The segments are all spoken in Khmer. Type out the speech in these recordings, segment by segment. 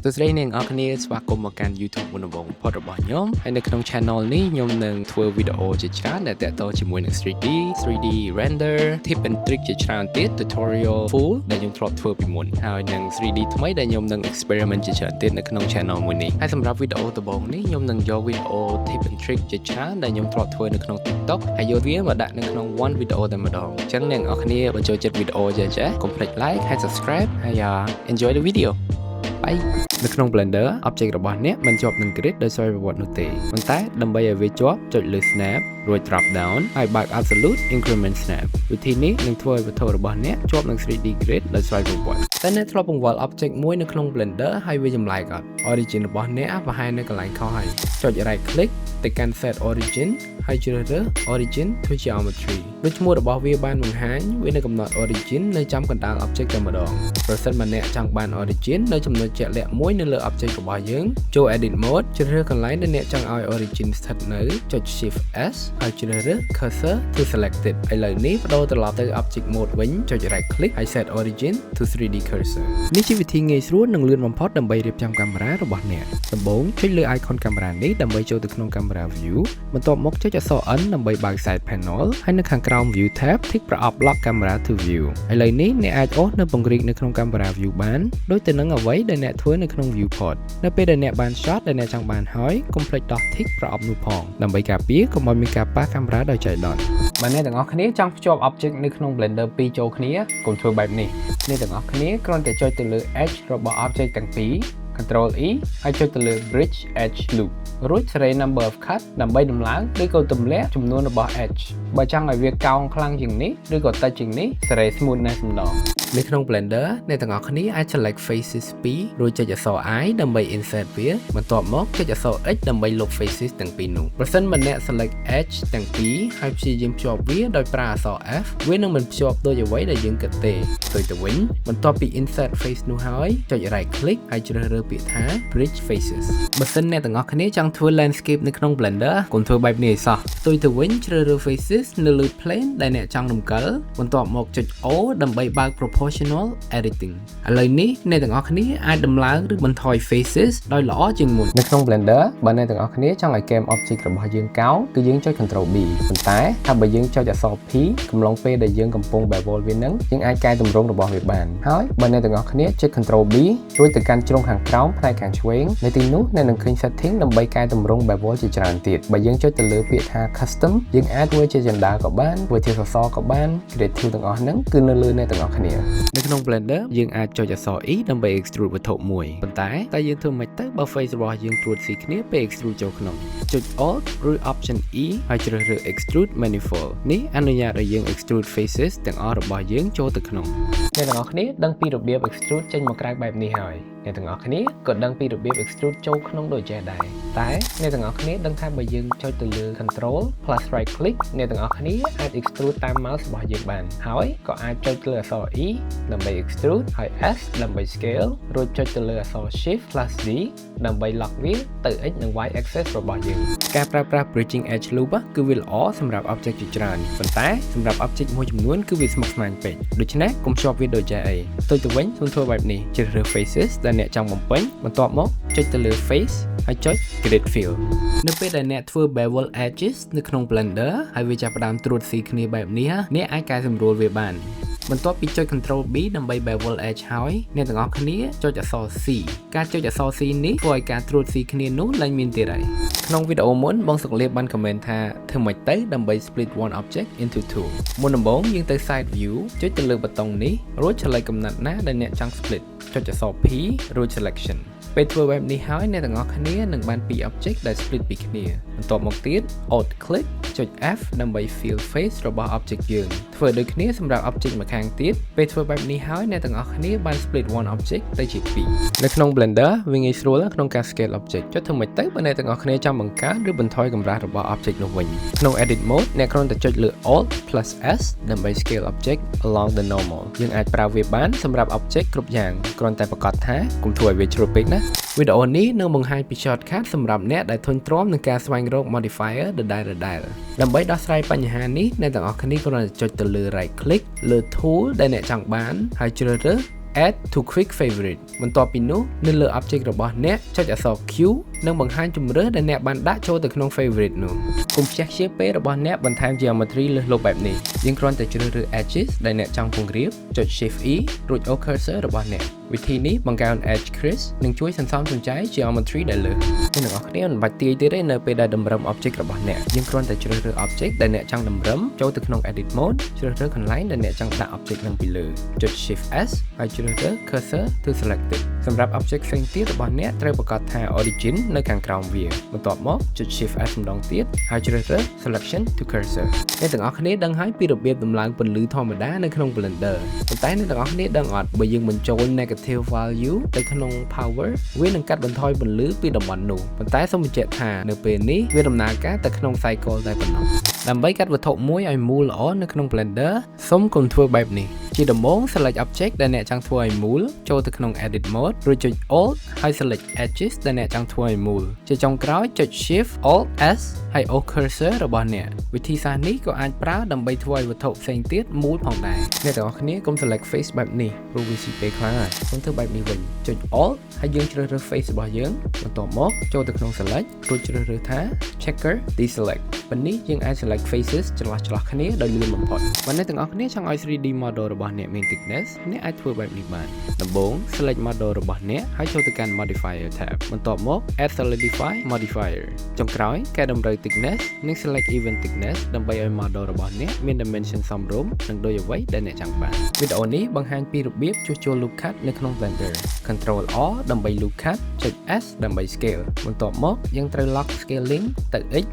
tôi sẽ nên ở cái và cùng một kênh YouTube của nó bằng phậtរបស់ខ្ញុំហើយនៅក្នុង channel នេះខ្ញុំនឹងធ្វើវីដេអូជាច្រើនដែលតាក់ទងជាមួយនឹង 3D render tip and trick ជាច្រើនទៀត tutorial full ដែលខ្ញុំធ្លាប់ធ្វើពីមុនហើយនឹង 3D ថ្មីដែលខ្ញុំនឹង experiment ជាច្រើនទៀតនៅក្នុង channel មួយនេះហើយសម្រាប់វីដេអូដំបូងនេះខ្ញុំនឹងយកវីដេអូ tip and trick ជាច្រើនដែលខ្ញុំធ្លាប់ធ្វើនៅក្នុង TikTok ហើយយកវាមកដាក់នៅក្នុង one video តែម្ដងអញ្ចឹងអ្នកនរគ្នាបើចូលចិត្តវីដេអូចេះកុំភ្លេច like ហើយ subscribe ហើយ enjoy the video Bye. នៅក្នុង Blender object របស់អ្នកមិនជាប់នឹង grid ដោយសារប្រវត្តិនោះទេប៉ុន្តែដើម្បីឲ្យវាជាប់ចុចលើ snap រួច drop down ហើយបើក absolute increment snap វិធីនេះនឹងធ្វើឲ្យវត្ថុរបស់អ្នកជាប់នឹង 3D grid ដោយសារប្រវត្តិតែអ្នកធ្លាប់បង្វិល object មួយនៅក្នុង Blender ហើយវាចម្លែកអត់ origin របស់អ្នកប្រហែលនៅកន្លែងខុសហើយចុច right click ទៅកាន់ set origin ហើយជ្រើសរើស origin to geometry ដូចឈ្មោះរបស់វាបានបង្ហាញវានៅកំណត់ origin នៅចំកណ្ដាល object តែម្ដងប្រសិនបើអ្នកចង់បាន origin នៅចំណុចជាក់លាក់មួយនៅលើ object របស់យើងចូល edit mode ជ្រើសរើសកន្លែងដែលអ្នកចង់ឲ្យ origin ស្ថិតនៅចុច shift s ហើយជ្រើសរើស cursor to selected ឥឡូវនេះបដូរត្រឡប់ទៅ object mode វិញចុច right click ហើយ set origin to 3D cursor នេះជាវិធីងាយស្រួលនិងលឿនបំផុតដើម្បីរៀបចំកាមេរ៉ារបស់អ្នកដំបូងចុចលើ icon កាមេរ៉ានេះដើម្បីចូលទៅក្នុង camera view បន្ទាប់មកចុចអក្សរ N ដើម្បីបើក side panel ហើយនៅខាងក្រោម view tab ធីកប្រអប់ lock camera to view ឥឡូវនេះអ្នកអាចអូសនៅពង្រីកនៅក្នុង camera view បានដូចទៅនឹងអ្វីដែលអ្នកធ្វើនៅក្នុង viewport នៅពេលដែលអ្នកបាន shot ដែលអ្នកចង់បានហើយកុំភ្លេចដោះ tick ប្រអប់នោះផងដើម្បីការពារកុំឲ្យមានការប៉ះកាមេរ៉ាដោយចៃដន្យបើអ្នកទាំងអស់គ្នាចង់ភ្ជាប់ object នៅក្នុង Blender ពីរចូលគ្នាកុំធ្វើបែបនេះអ្នកទាំងអស់គ្នាគ្រាន់តែចុចទៅលើ edge របស់ object ទាំងពីរControl E ហើយចុចទៅលើ Bridge Edge Loop រួចសេរី number of cut ដើម្បីដំឡើងឬក៏ទម្លាក់ចំនួនរបស់ edge បើចង់ឲ្យវាកោងខ្លាំងជាងនេះឬក៏តិចជាងនេះសេរី smoothness ម្ដងនៅក្នុង Blender អ្នកទាំងអស់គ្នាអាច select faces 2រួចចុចអក្សរ I ដើម្បី insert វាបន្ទាប់មកចុចអក្សរ X ដើម្បីលុប faces ទាំងពីរនោះប្រសិនបើអ្នក select edge ទាំងពីរហើយព្យាយាមភ្ជាប់វាដោយប្រើអក្សរ F វានឹងមិនភ្ជាប់ដូចអ្វីដែលយើងគិតទេផ្ទុយទៅវិញបន្ទាប់ពី insert face នោះហើយចុច right click ហើយជ្រើសរើសពាក្យថា bridge faces បើសិនអ្នកទាំងអស់គ្នាចង់ធ្វើ landscape នៅក្នុង Blender កុំធ្វើបែបនេះឲ្យសោះផ្ទុយទៅវិញជ្រើសរើស faces នៅលើ plane ដែលអ្នកចង់រំកិលបន្ទាប់មកចុច O ដើម្បីបើក proportional editing ឥឡូវនេះអ្នកទាំងអស់គ្នាអាចដំឡើងឬបន្ថយ faces ដោយល្អជាងមុននៅក្នុង Blender បើអ្នកទាំងអស់គ្នាចង់ឲ្យ game object របស់យើងកោងគឺយើងចុច Control B ប៉ុន្តែถ้าបើយើងចុចអក្សរ P កំឡុងពេលដែលយើងកំពុង bevel វានឹងយើងអាចកែតម្រង់របស់វាបានហើយបើអ្នកទាំងអស់គ្នាចុច Control B រួចទៅកាន់ជ្រុងខាងក្រោមផ្នែកខាងឆ្វេងនៅទីនោះអ្នកនឹងឃើញ setting ដើម្បីកែតម្រង់ bevel ជាច្រើនទៀតបើយើងចុចទៅលើពាក្យថា custom យើងអាចធ្វើជាចន្ទាក៏បានធ្វើជាសសរក៏បាន creative ទាំងអស់ហ្នឹងគឺនៅលើអ្នកទាំងអស់គ្នានៅក្នុង Blender យើងអាចចុចអក្សរ E ដើម្បី extrude វត្ថុមួយប៉ុន្តែយើងធ្វើមិនទៅបើ face របស់យើងត្រួតស៊ីគ្នាពេល extrude ចូលក្នុងចុច Alt ឬ Option E ហើយជ្រើសរើស extrude manifold នេះអនុញ្ញាតឲ្យយើង extrude faces ទាំងអស់របស់យើងចូលទៅក្នុងអ្នកទាំងអស់គ្នាដឹងពីរបៀប extrude ចេញមកក្រៅបែបនេះហើយអ្នកទាំងអស់គ្នាក៏ដឹងពីរបៀប extrude ចូលក្នុងដូចចេះដែរតែអ្នកទាំងអស់គ្នាដឹងថាបើយើងចុចទៅលើ Control plus right click អ្នកទាំងអស់គ្នាអាច extrude តាម mouse របស់យើងបានហើយក៏អាចចុចលើអក្សរ E ដើម្បី extrude ហើយ S ដើម្បី scale រួចចុចទៅលើអក្សរ Shift plus Z ដើម្បី lock វាទៅ X និង Y axis របស់យើងការប្រើប្រាស់ bridging edge loop គឺវាល្អសម្រាប់ object ជាច្រើនប៉ុន្តែសម្រាប់ object មួយចំនួនគឺវាស្មុគស្មាញពេកដូច្នេះកុំភ្ជាប់វាដូចចេះអីផ្ទុយទៅវិញសូមធ្វើបែបនេះជ្រើសរើស faces ដែលអ្នកចង់បំពេញបន្ទាប់មកចុចទៅលើ face ហើយចុច grid fill នៅពេលដែលអ្នកធ្វើ bevel edges នៅក្នុង Blender ហើយវាចាប់ផ្ដើមត្រួតស៊ីគ្នាបែបនេះអ្នកអាចកែសម្រួលវាបានបន្ទាប់ពីចុច Control B ដើម្បី bevel edge ហើយអ្នកទាំងអស់គ្នាចុចអក្សរ C ការចុចអក្សរ C នេះធ្វើឲ្យការត្រួតស៊ីគ្នានោះឡើងមានទៀតហើយក្នុងវីដេអូមុនបងសុកលៀបបាន comment ថាធ្វើម៉េចទៅដើម្បី split one object into two មុនដំបូងយើងទៅ side view ចុចទៅលើប៊ូតុងនេះរួចឆ្លៃកំណាត់ណាដែលអ្នកចង់ split ចុចអក្សរ P រួច selection ពេលធ្វើបែបនេះហើយអ្នកទាំងអស់គ្នានឹងបានពីរ object ដែល split ពីគ្នាបន្ទាប់មកទៀត Alt click ចុច F ដើម្បី fill face របស់ object យើងធ្វើដូចគ្នាសម្រាប់ object ម្ខាងទៀតពេលធ្វើបែបនេះហើយអ្នកទាំងអស់គ្នាបាន split one object ទៅជាពីរនៅក្នុង Blender វាងាយស្រួលក្នុងការ scale object ចុចធ្វើម៉េចទៅបើអ្នកទាំងអស់គ្នាចង់បង្កើនឬបន្ថយកម្រាស់របស់ object នោះវិញក្នុង edit mode អ្នកគ្រាន់តែចុចលើ Alt plus S ដើម្បី scale object along the normal យើងអាចប្រើវាបានសម្រាប់ object គ្រប់យ៉ាងគ្រាន់តែប្រកាសថាកុំធ្វើឲ្យវាជ្រុលពេកណាវីដេអូនេះនឹងបង្ហាញពី shortcut សម្រាប់អ្នកដែលធុញទ្រាំនឹងការស្វែងរក modifier ដដែលដើម្បីដោះស្រាយបញ្ហានេះអ្នកទាំងអស់គ្នាគ្រាន់តែចុចទៅលើ right click លើ tool ដែលអ្នកចង់បានហើយជ្រើសរើស add to quick favorite បន្ទាប់ពីនោះនៅលើ object របស់អ្នកចុចអក្សរ Q និងបង្ហាញជម្រើសដែលអ្នកបានដាក់ចូលទៅក្នុង favorite នោះកុំខ្ជះខ្ជាយពេលរបស់អ្នកបន្ថែម geometry លើសលប់បែបនេះយើងគ្រាន់តែជ្រើសរើស edges ដែលអ្នកចង់ពង្រាបចុច Shift E រួចអូស cursor របស់អ្នកវិធីនេះបង្កើន edge crease និងជួយសន្សំសំចៃ geometry ដែលលើអ្នកទាំងអស់គ្នាមិនបាច់ទាយទៀតទេនៅពេលដែលតម្រឹម object របស់អ្នកយើងគ្រាន់តែជ្រើសរើស object ដែលអ្នកចង់តម្រឹមចូលទៅក្នុង edit mode ជ្រើសរើសកន្លែងដែលអ្នកចង់ដាក់ object នឹងពីលើចុច Shift S ហើយជ្រើសរើស cursor to selected សម្រាប់ object ផ្សេងទៀតរបស់អ្នកត្រូវប្រកាសថា origin នៅខាងក្រោមវាបន្ទាប់មកចុច Shift S ម្ដងទៀតហើយជ្រើសរើស selection to cursor អ្នកទាំងអស់គ្នាដឹងហើយពីរបៀបដំឡើងពន្លឺធម្មតានៅក្នុង Blender ប៉ុន្តែអ្នកទាំងអស់គ្នាដឹងអត់បើយើងបញ្ចូល negative value ទៅក្នុង power វានឹងកាត់បន្ថយពន្លឺពីតំបន់នោះប៉ុន្តែសូមបញ្ជាក់ថានៅពេលនេះវាដំណើរការទៅក្នុង cycle តែប៉ុណ្ណោះដើម្បីកាត់វត្ថុមួយឲ្យមូលល្អនៅក្នុង Blender សូមកុំធ្វើបែបនេះជាដំបូង select object ដែលអ្នកចង់ធ្វើឲ្យមូលចូលទៅក្នុង edit mode រួចចុច alt ហើយ select edges ដែលអ្នកចង់ធ្វើឲ្យមូលជាចុងក្រោយចុច shift alt s ហើយអូស cursor របស់អ្នកវិធីសាស្ត្រនេះក៏អាចប្រើដើម្បីធ្វើឲ្យវត្ថុផ្សេងទៀតមូលផងដែរអ្នកទាំងអស់គ្នាកុំ select face បែបនេះព្រោះវាស៊ីពេលខ្លាំងហើយសូមធ្វើបែបនេះវិញចុច alt ហើយយើងជ្រើសរើស face របស់យើងបន្ទាប់មកចូលទៅក្នុង select រួចជ្រើសរើសថា checker deselect ពេលនេះយើងអាច select faces ចន្លោះគ្នាដោយលឿនបំផុតបើអ្នកទាំងអស់គ្នាចង់ឲ្យ 3D model របស់អ្នកមាន thickness អ្នកអាចធ្វើបែបនេះបានដំបូង select model របស់អ្នកហើយចូលទៅកាន់ modifier tab បន្ទាប់មក add solidify modifier ចុងក្រោយកែតម្រូវ thickness និង select even thickness ដើម្បីឲ្យ model របស់អ្នកមាន dimension សមរម្យនិងដូចអ្វីដែលអ្នកចង់បានវីដេអូនេះបង្ហាញពីរបៀបជួសជុល loop cut នៅក្នុង Blender Control R ដើម្បី loop cut ចុច S ដើម្បី scale បន្ទាប់មកយើងត្រូវ lock scaling ទៅ X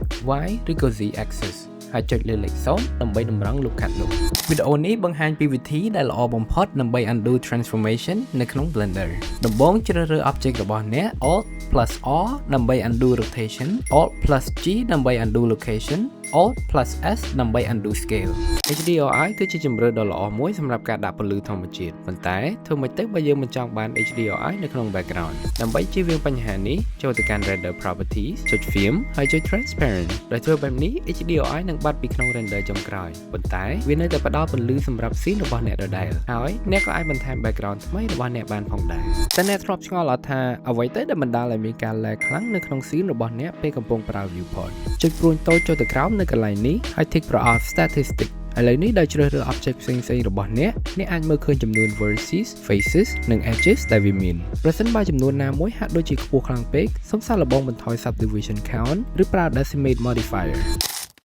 Y ឬក៏ Z axisហើយចុចលើលេខ0ដើម្បីតម្រង់ loop cut នោះវីដេអូនេះបង្ហាញពីវិធីដែលល្អបំផុតដើម្បី undo transformation នៅក្នុង Blender ដំបូងជ្រើសរើស object របស់អ្នក Alt plus R ដើម្បី undo rotation Alt plus G ដើម្បី undo location Alt plus S ដើម្បី undo scale HDRI គឺជាជម្រើសដ៏ល្អមួយសម្រាប់ការដាក់ពន្លឺធម្មជាតិប៉ុន្តែធ្វើម៉េចទៅបើយើងមិនចង់បាន HDRI នៅក្នុង background ដើម្បីជៀសវាងបញ្ហានេះចូលទៅកាន់ render properties ចុច film ហើយចុច transparent ដោយធ្វើបែបនេះ HDRI នឹងបាត់ពីក្នុង render ចុងក្រោយប៉ុន្តែវានៅតែផ្ដល់ពន្លឺសម្រាប់ scene របស់អ្នកដដែលហើយអ្នកក៏អាចបន្ថែម background ថ្មីរបស់អ្នកបានផងដែរតែអ្នកធ្លាប់ឆ្ងល់អត់ថាអ្វីទៅដែលបណ្ដាលឲ្យមានការ lag ខ្លាំងនៅក្នុង scene របស់អ្នកពេលកំពុងប្រើ viewport ចុចព្រួញតូចចូលទៅក្រោមនៅកន្លែងនេះហើយ tick for all statistic ឥឡូវនេះដោយជ្រើសរើស object ផ្សេងៗរបស់អ្នកអាចមើលឃើញចំនួន vertices faces និង edges ដែលវាមានប្រសិនបើចំនួនណាមួយហាក់ដូចជាខ្ពស់ខ្លាំងពេកសូមសាកល្បងបន្ថយ subdivision count ឬប្រើ decimate modifier